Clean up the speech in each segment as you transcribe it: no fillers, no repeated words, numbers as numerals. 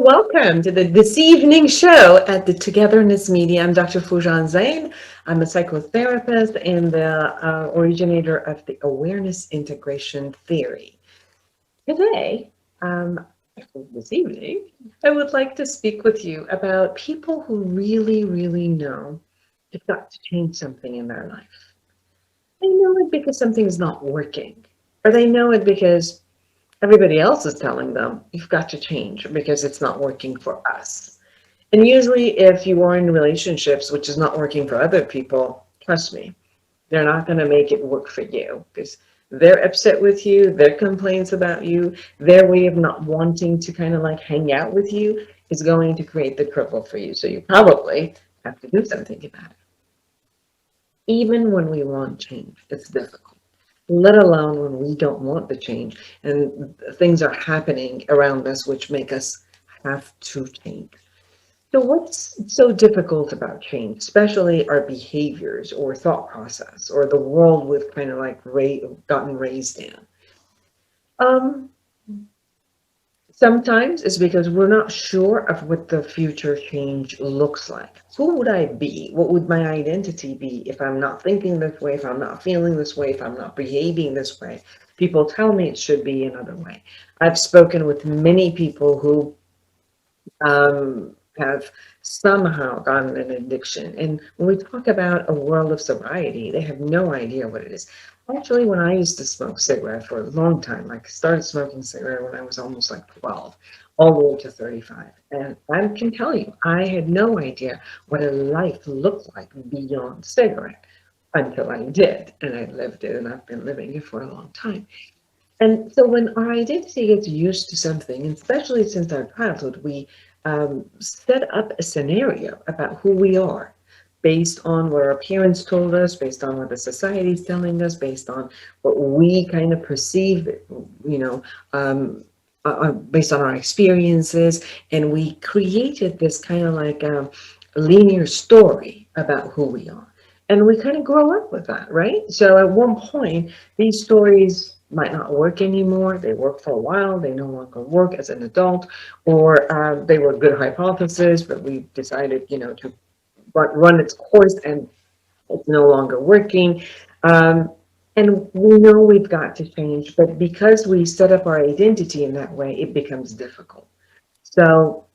Welcome to this evening show at the Togetherness Media. I'm Dr. Foojan Zeine. I'm a psychotherapist and the originator of the awareness integration theory. Today, this evening, I would like to speak with you about people who really know they've got to change something in their life. They know it because something's not working, or they know it because everybody else is telling them, you've got to change because it's not working for us. And usually, if you are in relationships which is not working for other people, trust me, they're not going to make it work for you because they're upset with you, their complaints about you, their way of not wanting to kind of like hang out with you is going to create the trouble for you. So you probably have to do something about it. Even when we want change, it's difficult, let alone when we don't want the change and things are happening around us which make us have to change. So what's so difficult about change, especially our behaviors or thought process or the world we've kind of like gotten raised in? Um, Sometimes it's because we're not sure of what the future change looks like. Who would I be? What would my identity be if I'm not thinking this way, if I'm not feeling this way, if I'm not behaving this way? People tell me it should be another way. I've spoken with many people who have somehow gotten an addiction. And when we talk about a world of sobriety, they have no idea what it is. Actually, when I used to smoke cigarette for a long time, like I started smoking cigarette when I was almost like 12, all the way to 35. And I can tell you, I had no idea what a life looked like beyond cigarette until I did. And I lived it, and I've been living it for a long time. And so when our identity gets used to something, and especially since our childhood, we set up a scenario about who we are based on what our parents told us, based on what the society is telling us, based on what we kind of perceive, you know, based on our experiences. And we created this kind of like linear story about who we are. And we kind of grow up with that, right? So at one point, these stories might not work anymore. They work for a while. They no longer work as an adult, or they were good hypotheses, but we decided, to run its course, and it's no longer working. And we know we've got to change, but because we set up our identity in that way, it becomes difficult. So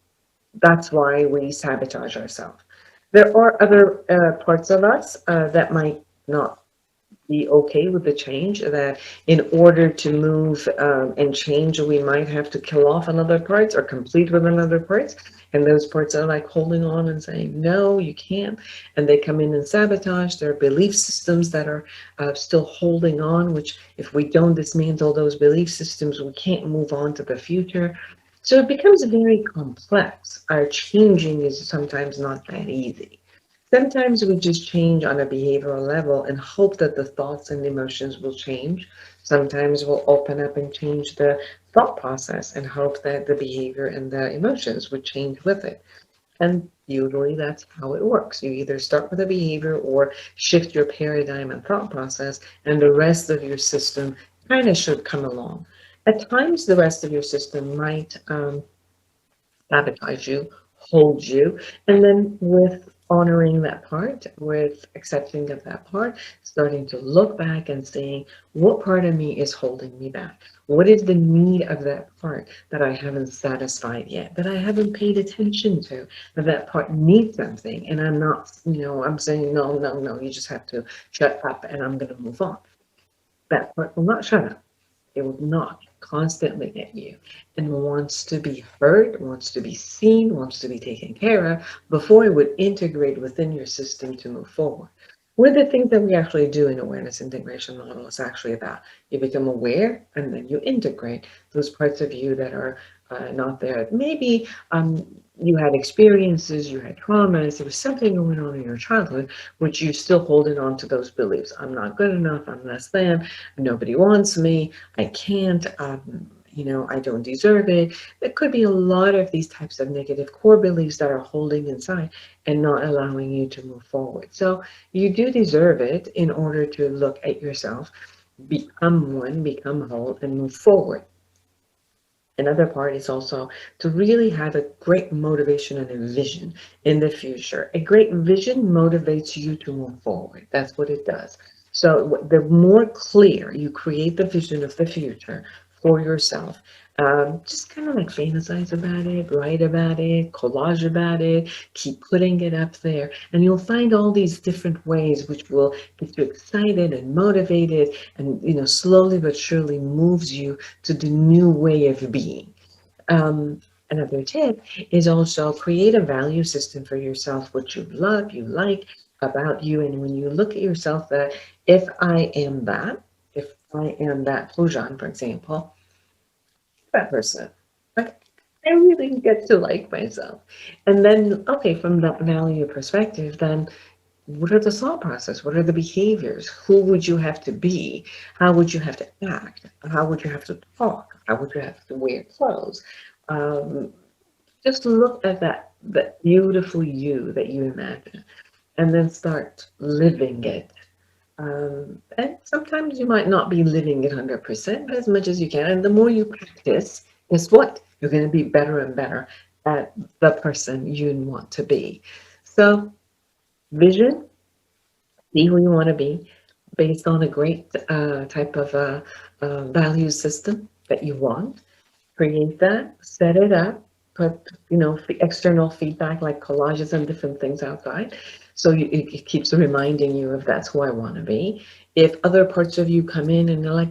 that's why we sabotage ourselves. There are other parts of us that might not be okay with the change, that in order to move and change, we might have to kill off another parts or complete with another parts. And those parts are like holding on and saying, no, you can't. And they come in and sabotage their belief systems that are still holding on, which if we don't dismantle those belief systems, we can't move on to the future. So it becomes very complex. Our changing is sometimes not that easy. Sometimes we just change on a behavioral level and hope that the thoughts and emotions will change. Sometimes we'll open up and change the thought process and hope that the behavior and the emotions would change with it. And usually that's how it works. You either start with a behavior or shift your paradigm and thought process, and the rest of your system kind of should come along. At times, the rest of your system might sabotage you, hold you, and then with honoring that part, with accepting of that part, starting to look back and saying, what part of me is holding me back? What is the need of that part that I haven't satisfied yet, that I haven't paid attention to, that part needs something, and I'm not, I'm saying, no, no, no, you just have to shut up and I'm going to move on. That part will not shut up. It will knock constantly at you and wants to be heard, wants to be seen, wants to be taken care of before it would integrate within your system to move forward. One of the things that we actually do in awareness integration model is actually about you become aware and then you integrate those parts of you that are not there. Maybe you had experiences, you had traumas, there was something going on in your childhood, which you still holding on to those beliefs. I'm not good enough, I'm less than, nobody wants me, I can't, I don't deserve it. There could be a lot of these types of negative core beliefs that are holding inside and not allowing you to move forward. So you do deserve it in order to look at yourself, become one, become whole, and move forward. Another part is also to really have a great motivation and a vision in the future. A great vision motivates you to move forward. That's what it does. So the more clear you create the vision of the future for yourself, just kind of like fantasize about it, write about it, collage about it, keep putting it up there, and you'll find all these different ways which will get you excited and motivated, and slowly but surely moves you to the new way of being. Um, Another tip is also create a value system for yourself, what you love, you like about you. And when you look at yourself, that if I am that Foojan, for example, that person, like, I really get to like myself. And then, okay, from that value perspective, then what are the thought process? What are the behaviors? Who would you have to be? How would you have to act? How would you have to talk? How would you have to wear clothes? Um, just look at that beautiful you that you imagine, and then start living it. And sometimes you might not be living it 100%, but as much as you can. And the more you practice, guess what? You're going to be better and better at the person you want to be. So, vision, see who you want to be based on a great type of value system that you want. Create that, set it up, put external feedback like collages and different things outside, so it keeps reminding you of that's who I want to be. If other parts of you come in and they're like,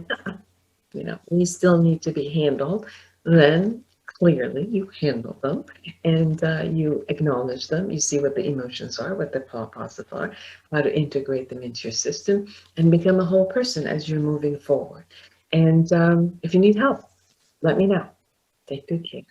we still need to be handled, then clearly you handle them, and you acknowledge them. You see what the emotions are, what the thought process are, how to integrate them into your system, and become a whole person as you're moving forward. And if you need help, let me know. Take good care.